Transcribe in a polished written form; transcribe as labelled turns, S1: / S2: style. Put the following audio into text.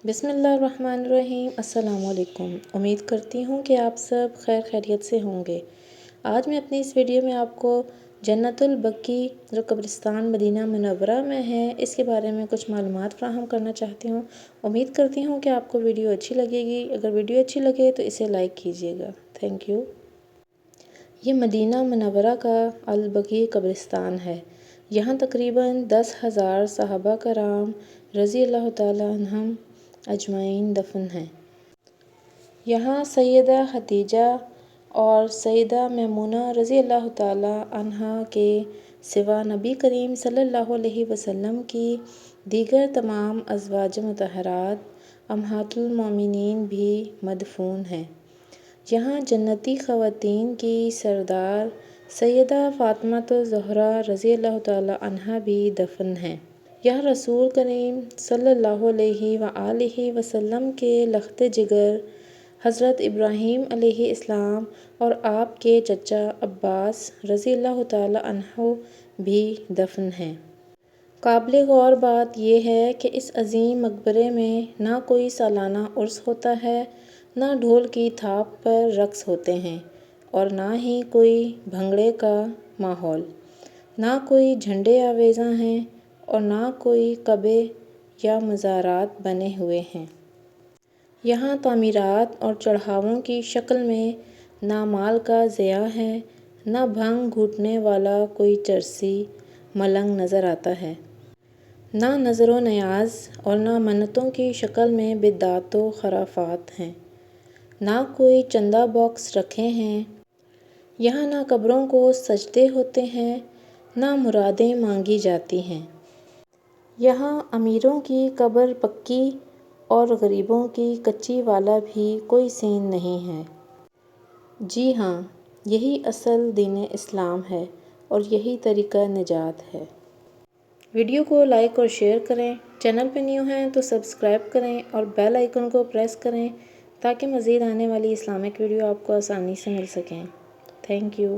S1: بسم اللہ الرحمن الرحیم۔ السلام علیکم۔ امید کرتی ہوں کہ آپ سب خیر خیریت سے ہوں گے۔ آج میں اپنی اس ویڈیو میں آپ کو جنت البقیع جو قبرستان مدینہ منورہ میں ہے اس کے بارے میں کچھ معلومات فراہم کرنا چاہتی ہوں۔ امید کرتی ہوں کہ آپ کو ویڈیو اچھی لگے گی۔ اگر ویڈیو اچھی لگے تو اسے لائک کیجیے گا۔ Thank you. یہ مدینہ منورہ کا البقیع قبرستان ہے۔ یہاں تقریباً 10,000 صحابہ کرام رضی اللہ تعالیٰ عنہم اجمعین دفن ہیں۔ یہاں سیدہ خدیجہ اور سیدہ میمونہ رضی اللہ تعالیٰ عنہا کے سوا نبی کریم صلی اللہ علیہ وسلم کی دیگر تمام ازواج مطہرات امہات المومنین بھی مدفون ہیں۔ یہاں جنتی خواتین کی سردار سیدہ فاطمۃ الزہرا رضی اللہ تعالیٰ عنہا بھی دفن ہیں۔ یہاں رسول کریم صلی اللہ علیہ وآلہ وسلم کے لخت جگر حضرت ابراہیم علیہ السلام اور آپ کے چچا عباس رضی اللہ تعالیٰ عنہ بھی دفن ہیں۔ قابل غور بات یہ ہے کہ اس عظیم مقبرے میں نہ کوئی سالانہ عرس ہوتا ہے، نہ ڈھول کی تھاپ پر رقص ہوتے ہیں اور نہ ہی کوئی بھنگڑے کا ماحول، نہ کوئی جھنڈے آویزاں ہیں اور نہ کوئی قبع یا مزارات بنے ہوئے ہیں۔ یہاں تعمیرات اور چڑھاووں کی شکل میں نہ مال کا ضیاع ہے، نہ بھنگ گھونٹنے والا کوئی چرسی ملنگ نظر آتا ہے، نہ نذر و نیاز اور نہ منتوں کی شکل میں بدعات و خرافات ہیں، نہ کوئی چندہ باکس رکھے ہیں۔ یہاں نہ قبروں کو سجدے ہوتے ہیں، نہ مرادیں مانگی جاتی ہیں۔ یہاں امیروں کی قبر پکی اور غریبوں کی کچی والا بھی کوئی سین نہیں ہے۔ جی ہاں، یہی اصل دین اسلام ہے اور یہی طریقہ نجات ہے۔ ویڈیو کو لائک اور شیئر کریں۔ چینل پہ نیو ہیں تو سبسکرائب کریں اور بیل آئیکن کو پریس کریں تاکہ مزید آنے والی اسلامک ویڈیو آپ کو آسانی سے مل سکیں۔ Thank you.